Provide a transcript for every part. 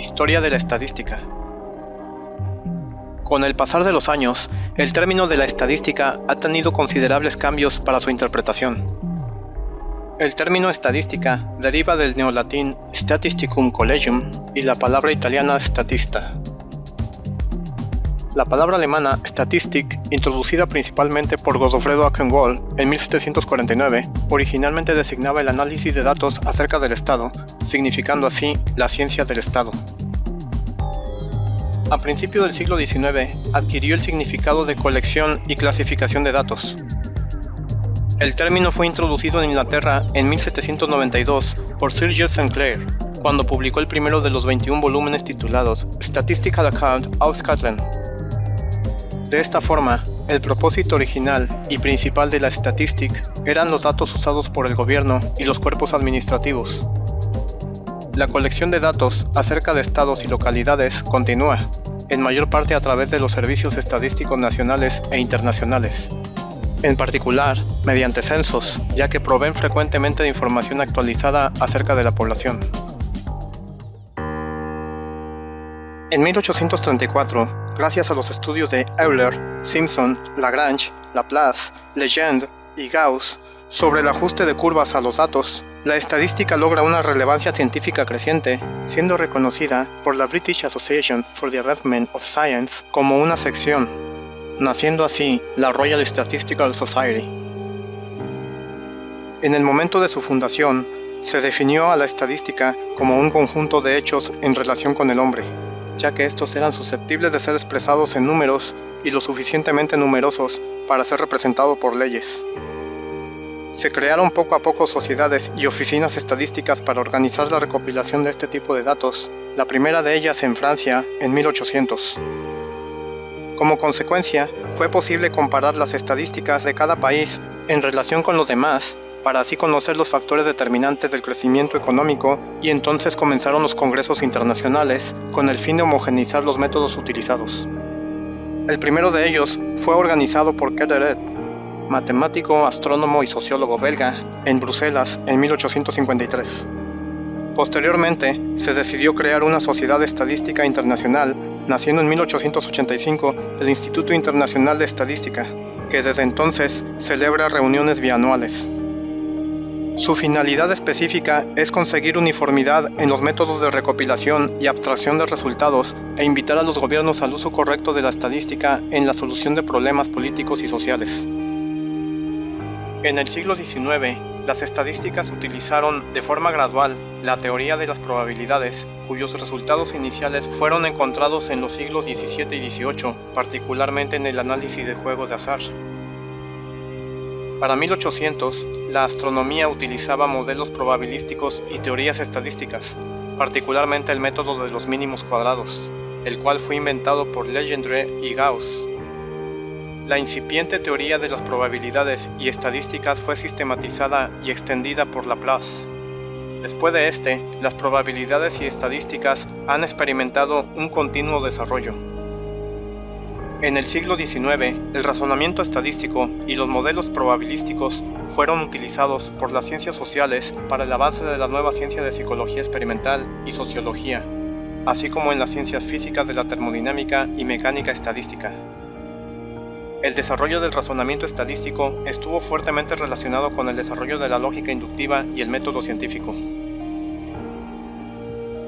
Historia de la estadística. Con el pasar de los años, el término de la estadística ha tenido considerables cambios para su interpretación. El término estadística deriva del neolatín statisticum collegium y la palabra italiana statista. La palabra alemana Statistik, introducida principalmente por Godofredo Achenwald en 1749, originalmente designaba el análisis de datos acerca del Estado, significando así la ciencia del Estado. A principios del siglo XIX adquirió el significado de colección y clasificación de datos. El término fue introducido en Inglaterra en 1792 por Sir Giles St. Clair, cuando publicó el primero de los 21 volúmenes titulados Statistical Account of Scotland. De esta forma, el propósito original y principal de la Statistic eran los datos usados por el gobierno y los cuerpos administrativos. La colección de datos acerca de estados y localidades continúa, en mayor parte a través de los servicios estadísticos nacionales e internacionales. En particular, mediante censos, ya que proveen frecuentemente de información actualizada acerca de la población. En 1834, gracias a los estudios de Euler, Simpson, Lagrange, Laplace, Legendre y Gauss sobre el ajuste de curvas a los datos, la estadística logra una relevancia científica creciente, siendo reconocida por la British Association for the Advancement of Science como una sección, naciendo así la Royal Statistical Society. En el momento de su fundación, se definió a la estadística como un conjunto de hechos en relación con el hombre, ya que estos eran susceptibles de ser expresados en números y lo suficientemente numerosos para ser representados por leyes. Se crearon poco a poco sociedades y oficinas estadísticas para organizar la recopilación de este tipo de datos, la primera de ellas en Francia en 1800. Como consecuencia, fue posible comparar las estadísticas de cada país en relación con los demás, para así conocer los factores determinantes del crecimiento económico, y entonces comenzaron los congresos internacionales con el fin de homogeneizar los métodos utilizados. El primero de ellos fue organizado por Quetelet, matemático, astrónomo y sociólogo belga, en Bruselas en 1853. Posteriormente, se decidió crear una sociedad estadística internacional, naciendo en 1885 el Instituto Internacional de Estadística, que desde entonces celebra reuniones bianuales. Su finalidad específica es conseguir uniformidad en los métodos de recopilación y abstracción de resultados e invitar a los gobiernos al uso correcto de la estadística en la solución de problemas políticos y sociales. En el siglo XIX, las estadísticas utilizaron de forma gradual la teoría de las probabilidades, cuyos resultados iniciales fueron encontrados en los siglos XVII y XVIII, particularmente en el análisis de juegos de azar. Para 1800, la astronomía utilizaba modelos probabilísticos y teorías estadísticas, particularmente el método de los mínimos cuadrados, el cual fue inventado por Legendre y Gauss. La incipiente teoría de las probabilidades y estadísticas fue sistematizada y extendida por Laplace. Después de las probabilidades y estadísticas han experimentado un continuo desarrollo. En el siglo XIX, el razonamiento estadístico y los modelos probabilísticos fueron utilizados por las ciencias sociales para el avance de la nueva ciencia de psicología experimental y sociología, así como en las ciencias físicas de la termodinámica y mecánica estadística. El desarrollo del razonamiento estadístico estuvo fuertemente relacionado con el desarrollo de la lógica inductiva y el método científico.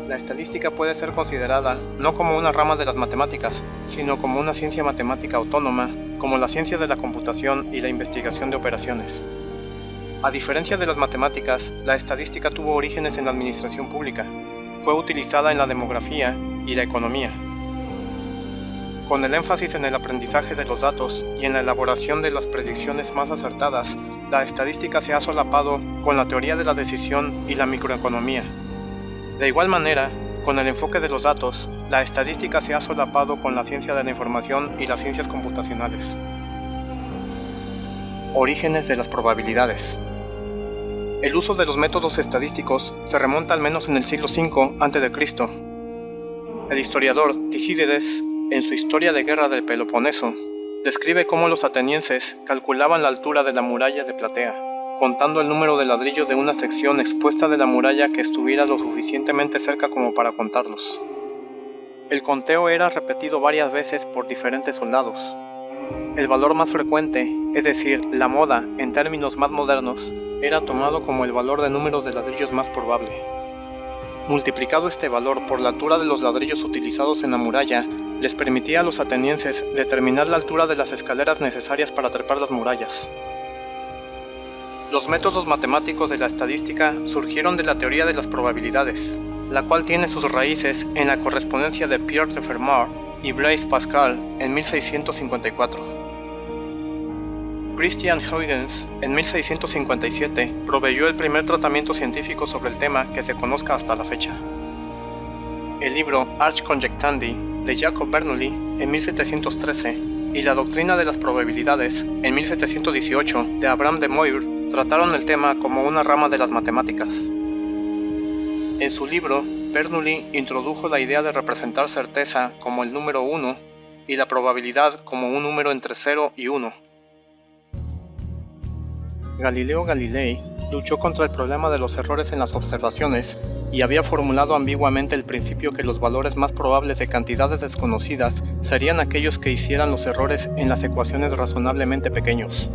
La estadística puede ser considerada no como una rama de las matemáticas, sino como una ciencia matemática autónoma, como la ciencia de la computación y la investigación de operaciones. A diferencia de las matemáticas, la estadística tuvo orígenes en la administración pública. Fue utilizada en la demografía y la economía. Con el énfasis en el aprendizaje de los datos y en la elaboración de las predicciones más acertadas, la estadística se ha solapado con la teoría de la decisión y la microeconomía. De igual manera, con el enfoque de los datos, la estadística se ha solapado con la ciencia de la información y las ciencias computacionales. Orígenes de las probabilidades. El uso de los métodos estadísticos se remonta al menos en el siglo V a.C. El historiador Tucídides, en su Historia de Guerra del Peloponeso, describe cómo los atenienses calculaban la altura de la muralla de Platea, contando el número de ladrillos de una sección expuesta de la muralla que estuviera lo suficientemente cerca como para contarlos. El conteo era repetido varias veces por diferentes soldados. El valor más frecuente, es decir, la moda en términos más modernos, era tomado como el valor de números de ladrillos más probable. Multiplicado este valor por la altura de los ladrillos utilizados en la muralla, les permitía a los atenienses determinar la altura de las escaleras necesarias para trepar las murallas. Los métodos matemáticos de la estadística surgieron de la teoría de las probabilidades, la cual tiene sus raíces en la correspondencia de Pierre de Fermat y Blaise Pascal en 1654. Christian Huygens, en 1657, proveyó el primer tratamiento científico sobre el tema que se conozca hasta la fecha. El libro Ars Conjectandi de Jacob Bernoulli en 1713 y La doctrina de las probabilidades en 1718 de Abraham de Moivre trataron el tema como una rama de las matemáticas. En su libro, Bernoulli introdujo la idea de representar certeza como el número 1 y la probabilidad como un número entre 0 y 1. Galileo Galilei luchó contra el problema de los errores en las observaciones y había formulado ambiguamente el principio que los valores más probables de cantidades desconocidas serían aquellos que hicieran los errores en las ecuaciones razonablemente pequeños.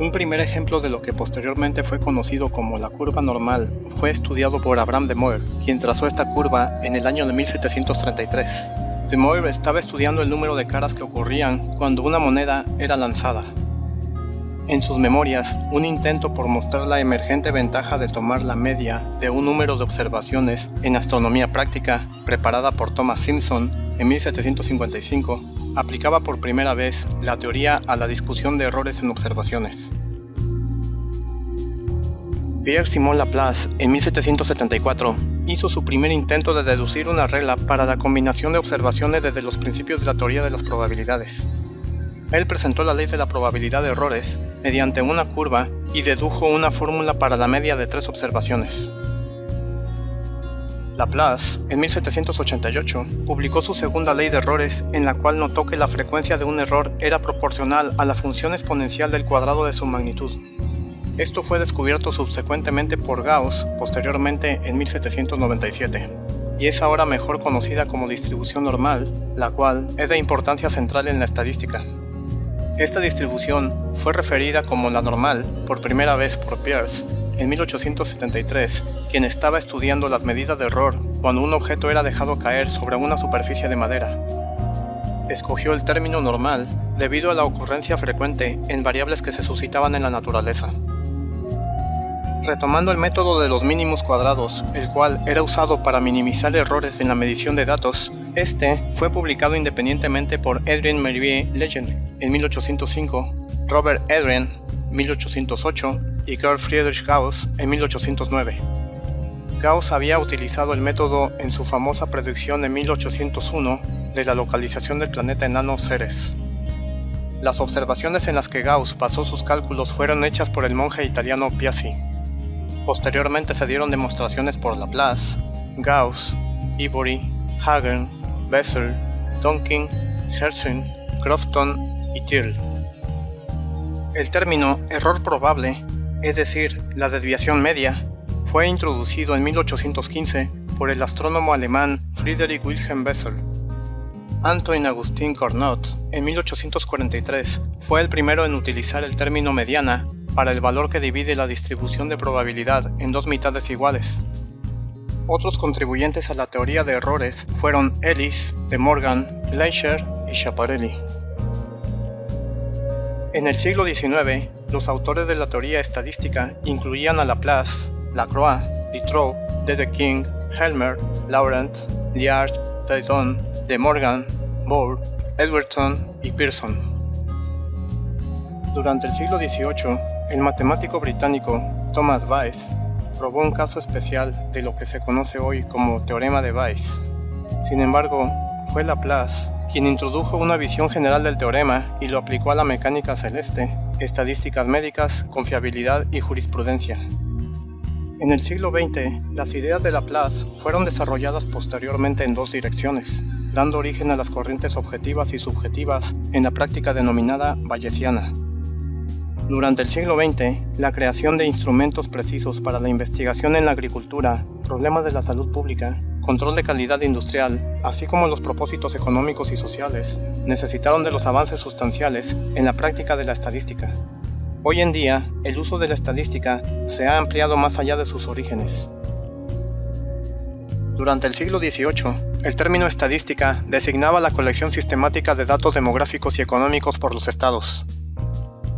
Un primer ejemplo de lo que posteriormente fue conocido como la curva normal fue estudiado por Abraham de Moivre, quien trazó esta curva en el año de 1733. De Moivre estaba estudiando el número de caras que ocurrían cuando una moneda era lanzada. En sus memorias, un intento por mostrar la emergente ventaja de tomar la media de un número de observaciones en astronomía práctica, preparada por Thomas Simpson en 1755, aplicaba por primera vez la teoría a la discusión de errores en observaciones. Pierre-Simon Laplace, en 1774, hizo su primer intento de deducir una regla para la combinación de observaciones desde los principios de la teoría de las probabilidades. Él presentó la ley de la probabilidad de errores mediante una curva y dedujo una fórmula para la media de 3 observaciones. Laplace, en 1788, publicó su segunda ley de errores en la cual notó que la frecuencia de un error era proporcional a la función exponencial del cuadrado de su magnitud. Esto fue descubierto subsecuentemente por Gauss, posteriormente en 1797, y es ahora mejor conocida como distribución normal, la cual es de importancia central en la estadística. Esta distribución fue referida como la normal por primera vez por Peirce en 1873, quien estaba estudiando las medidas de error cuando un objeto era dejado caer sobre una superficie de madera. Escogió el término normal debido a la ocurrencia frecuente en variables que se suscitaban en la naturaleza. Retomando el método de los mínimos cuadrados, el cual era usado para minimizar errores en la medición de datos, este fue publicado independientemente por Adrien Mérivier-Legendre en 1805, Robert Adrien 1808 y Carl Friedrich Gauss en 1809. Gauss había utilizado el método en su famosa predicción de 1801 de la localización del planeta enano Ceres. Las observaciones en las que Gauss basó sus cálculos fueron hechas por el monje italiano Piazzi. Posteriormente se dieron demostraciones por Laplace, Gauss, Ibori, Hagen, Bessel, Dawkins, Hertzsprung, Crofton y Thirl. El término error probable, es decir, la desviación media, fue introducido en 1815 por el astrónomo alemán Friedrich Wilhelm Bessel. Antoine Augustin Carnot, en 1843, fue el primero en utilizar el término mediana para el valor que divide la distribución de probabilidad en dos mitades iguales. Otros contribuyentes a la teoría de errores fueron Ellis, De Morgan, Gleicher y Schiaparelli. En el siglo XIX, los autores de la teoría estadística incluían a Laplace, Lacroix, Ditroux, Dedekind, Helmer, Lawrence, Liard, Dyson, De Morgan, Bohr, Edwardston y Pearson. Durante el siglo XVIII, el matemático británico Thomas Bayes probó un caso especial de lo que se conoce hoy como teorema de Bayes. Sin embargo, fue Laplace quien introdujo una visión general del teorema y lo aplicó a la mecánica celeste, estadísticas médicas, confiabilidad y jurisprudencia. En el siglo XX, las ideas de Laplace fueron desarrolladas posteriormente en dos direcciones, dando origen a las corrientes objetivas y subjetivas en la práctica denominada bayesiana. Durante el siglo XX, la creación de instrumentos precisos para la investigación en la agricultura, problemas de la salud pública, control de calidad industrial, así como los propósitos económicos y sociales, necesitaron de los avances sustanciales en la práctica de la estadística. Hoy en día, el uso de la estadística se ha ampliado más allá de sus orígenes. Durante el siglo XVIII, el término estadística designaba la colección sistemática de datos demográficos y económicos por los estados.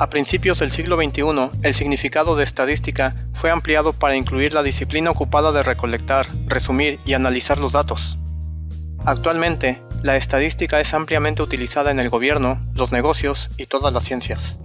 A principios del siglo XXI, el significado de estadística fue ampliado para incluir la disciplina ocupada de recolectar, resumir y analizar los datos. Actualmente, la estadística es ampliamente utilizada en el gobierno, los negocios y todas las ciencias.